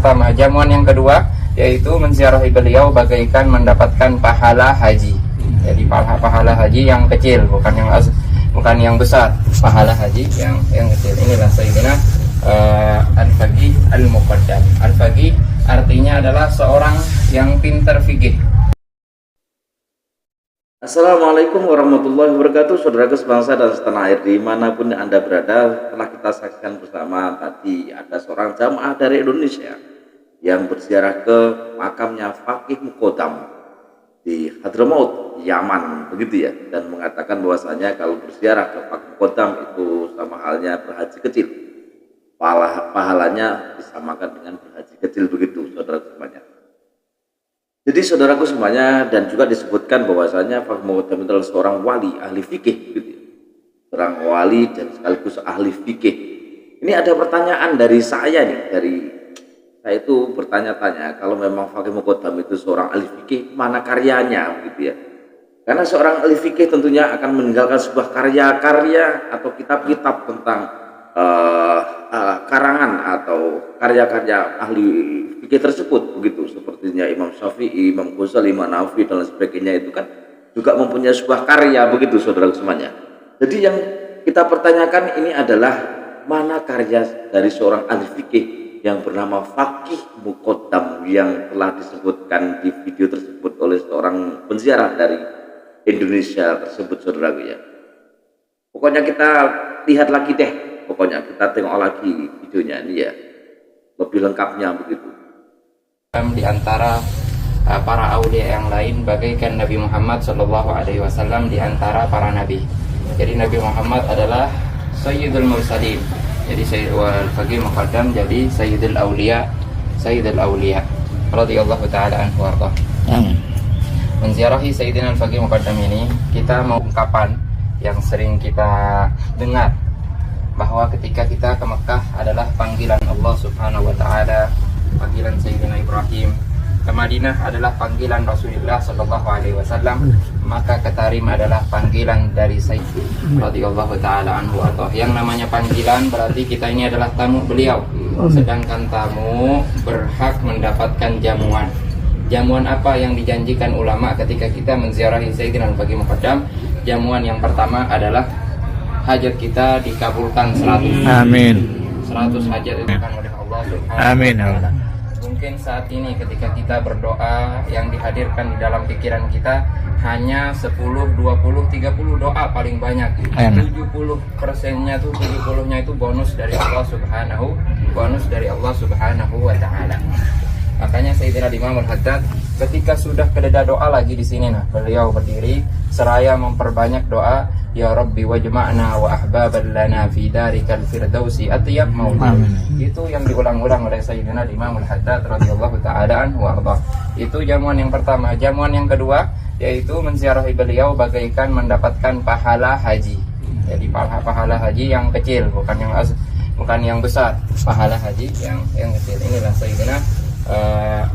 pertama. Jamuan yang kedua yaitu menziarahi beliau bagaikan mendapatkan pahala haji. Jadi pahala haji yang kecil, bukan yang besar. Pahala haji yang kecil. Inilah Sayyidina Al-Faqih Al-Muqaddam. Al-Faqih artinya adalah seorang yang pintar fikih. Assalamualaikum warahmatullahi wabarakatuh. Saudaraku sebangsa dan setanah air dimanapun Anda berada, telah kita saksikan bersama tadi ada seorang jamaah dari Indonesia yang berziarah ke makamnya Faqih Muqaddam di Hadramaut, Yaman, begitu ya, dan mengatakan bahwasanya kalau berziarah ke Faqih Muqaddam itu sama halnya berhaji kecil, pahalanya disamakan dengan berhaji kecil, begitu saudara semuanya. Jadi saudaraku semuanya, dan juga disebutkan bahwasanya Faqih Muqaddam adalah seorang wali ahli fikih, gitu. Seorang wali dan sekaligus ahli fikih. Ini ada pertanyaan dari saya nih, saya itu bertanya-tanya, kalau memang Faqih Muqaddam itu seorang ahli fikih, mana karyanya, gitu ya? Karena seorang ahli fikih tentunya akan meninggalkan sebuah karya-karya atau kitab-kitab tentang karangan atau karya-karya ahli fikih tersebut, begitu, sepertinya Imam Syafi'i, Imam Ghazali, Imam Nawawi dan sebagainya, itu kan juga mempunyai sebuah karya, begitu saudara semuanya. Jadi yang kita pertanyakan ini adalah mana karya dari seorang ahli fikih yang bernama Faqih Muqaddam yang telah disebutkan di video tersebut oleh seorang penziarah dari Indonesia tersebut, saudaraku ya. Pokoknya kita lihat lagi deh, pokoknya kita tengok lagi videonya ini ya, lebih lengkapnya, begitu. Di antara para aulia yang lain bagaikan Nabi Muhammad SAW di antara para nabi. Jadi Nabi Muhammad adalah Sayyidul Mursalin. Jadi Sayyidul Faqih Muqaddam jadi Sayyidul Aulia radhiyallahu taala anhu warḍah. Menziarahi Sayyidina Al-Faqih Muqaddam ini, kita mau ungkapan yang sering kita dengar, bahwa ketika kita ke Mekah adalah panggilan Allah Subhanahu wa taala, panggilan Sayyidina Ibrahim. Ke Madinah adalah panggilan Rasulullah sallallahu alaihi wasallam, maka ke Tarim adalah panggilan dari Sayyid radhiyallahu taala anhu. Atau yang namanya panggilan berarti kita ini adalah tamu beliau, sedangkan tamu berhak mendapatkan jamuan. Jamuan apa yang dijanjikan ulama ketika kita menziarahi Sayyidina Al-Faqih Muqaddam? Jamuan yang pertama adalah hajat kita dikabulkan 100. Amin. 100 hajat dikabulkan oleh Allah Subhanahu Amin. wa taala. Mungkin saat ini ketika kita berdoa, yang dihadirkan di dalam pikiran kita hanya 10, 20, 30 doa paling banyak. 70%-nya tuh 70-nya itu bonus dari Allah Subhanahu wa taala. Makanya Sayyidina Imam Al-Haddad ketika sudah kededa doa lagi di sini, nah beliau berdiri seraya memperbanyak doa, ya Rabbi wajma'na wa ahbaban lana fi darikal firdausi atyab maula. Itu yang diulang-ulang oleh Sayyidina Imam Al-Haddad radhiyallahu taala anhu warḍah. Itu jamuan yang pertama. Jamuan yang kedua yaitu menziarahi beliau bagaikan mendapatkan pahala haji. Jadi pahala haji yang kecil, bukan yang besar. Pahala haji yang kecil. Inilah Sayyidina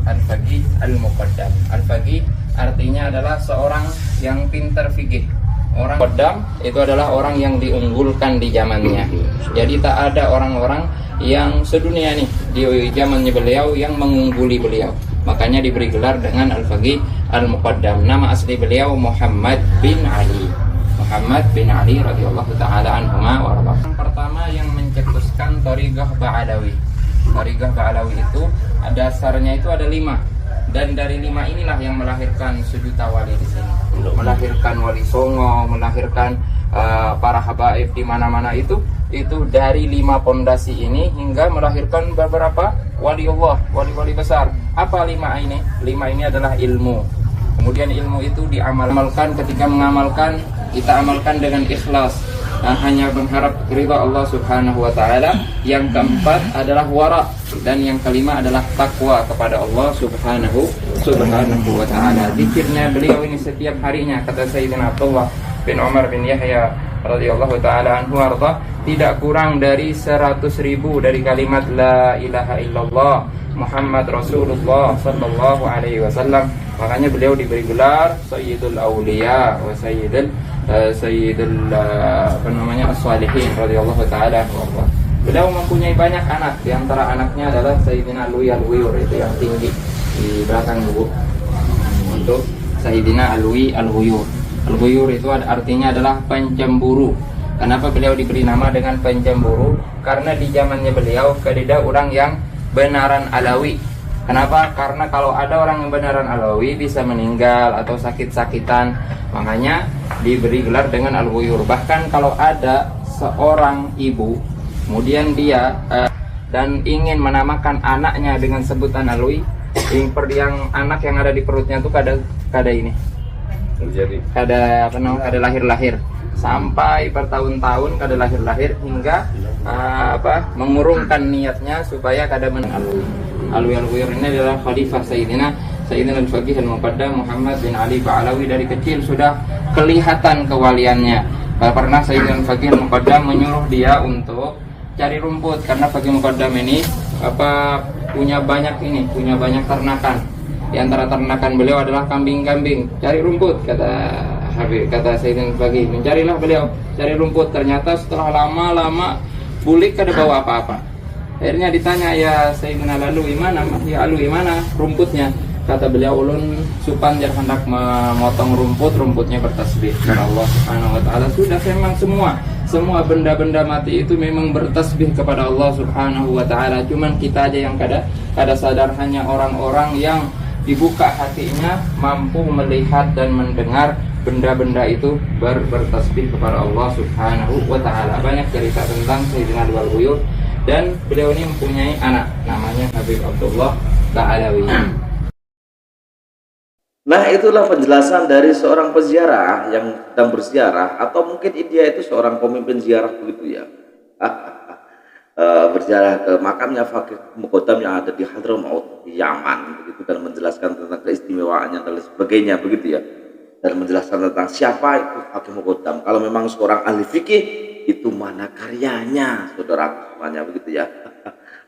Al-Faqih Al-Muqaddam. Al-Faqih artinya adalah seorang yang pintar fikih. Orang Muqaddam itu adalah orang yang diunggulkan di zamannya. Jadi tak ada orang-orang yang sedunia nih di zamannya beliau yang mengungguli beliau. Makanya diberi gelar dengan Al-Faqih Al-Muqaddam. Nama asli beliau Muhammad bin Ali. Muhammad bin Ali radhiyallahu taala anhuma warḍah. Yang pertama yang mencetuskan thariqah Ba'alawi. Thariqah Ba'alawi itu dasarnya itu ada 5. Dan dari 5 inilah yang melahirkan sejuta wali di sini. Melahirkan wali songo, melahirkan para habaib di mana-mana itu dari 5 pondasi ini hingga melahirkan beberapa wali Allah, wali-wali besar. Apa 5 ini? 5 ini adalah ilmu. Kemudian ilmu itu diamalkan, ketika mengamalkan kita amalkan dengan ikhlas. Hanya mengharap ridha Allah Subhanahu wa taala. Yang keempat adalah wara, dan yang kelima adalah takwa kepada Allah Subhanahu wa taala. Zikirnya beliau ini setiap harinya, kata Sayyidina Abdullah bin Umar bin Yahya radhiyallahu taala anhu warḍah, tidak kurang dari 100.000 dari kalimat la ilaha illallah Muhammad Rasulullah sallallahu alaihi wasallam. Makanya beliau diberi gelar Sayyidul Aulia wa Sayyidul as-Salihin radhiyallahu taala anhu. Beliau mempunyai banyak anak, di antara anaknya adalah Sayyidina Alwi Al-Wiyur, itu yang tinggi di belakang buku. Untuk Sayyidina Alwi Al-Wiyur. Al-Wiyur itu artinya adalah pencemburu. Kenapa beliau diberi nama dengan pencemburu? Karena di zamannya beliau kededa orang yang benaran Alawi. Kenapa? Karena kalau ada orang yang benaran Alawi bisa meninggal atau sakit-sakitan, makanya diberi gelar dengan Al-Wiyur. Bahkan kalau ada seorang ibu kemudian dia dan ingin menamakan anaknya dengan sebutan Alwi, yang anak yang ada di perutnya itu kada ini, kada lahir-lahir, sampai bertahun-tahun kada lahir-lahir, hingga mengurungkan niatnya supaya kada Alwi. Alwi Al-Wiyur ini adalah khalifah Sayyidina Al-Faqih Al-Muqaddam Muhammad bin Ali Ba'alawi. Dari kecil sudah kelihatan kewaliannya. Pernah Sayyidina Al-Faqih Al-Muqaddam menyuruh dia untuk cari rumput, karena Faqih Muqaddam ini punya banyak ternakan. Di antara ternakan beliau adalah kambing-kambing. Cari rumput, kata Sayyidina Al-Faqih. Mencarilah beliau, cari rumput. Ternyata setelah lama-lama bulik kada bawa apa-apa. Akhirnya ditanya, ya Sayyidina Alwi mana? Ya Alwi mana rumputnya? Kata beliau, ulun supan jar hendak memotong rumputnya bertasbih kepada Allah Subhanahu wa taala. Sudah, memang semua benda-benda mati itu memang bertasbih kepada Allah Subhanahu wa taala. Cuman kita aja yang kada sadar, hanya orang-orang yang dibuka hatinya mampu melihat dan mendengar benda-benda itu bertasbih kepada Allah Subhanahu wa taala. Banyak cerita tentang Sayyidina Al-Wiyur, dan beliau ini mempunyai anak namanya Habib Abdullah Ba'alawi. Nah, itulah penjelasan dari seorang peziarah yang sedang berziarah, atau mungkin dia itu seorang pemimpin ziarah begitu ya. Berziarah ke makamnya Faqih Muqaddam yang ada di Hadramaut, di Yaman begitu, dan menjelaskan tentang keistimewaannya dan sebagainya begitu ya. Dan menjelaskan tentang siapa itu Faqih Muqaddam. Kalau memang seorang ahli fikih, itu mana karyanya, saudara semuanya begitu ya.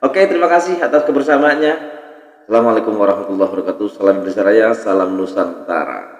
Oke, terima kasih atas kebersamaannya. Assalamualaikum warahmatullahi wabarakatuh. Salam Indonesia Raya, salam Nusantara.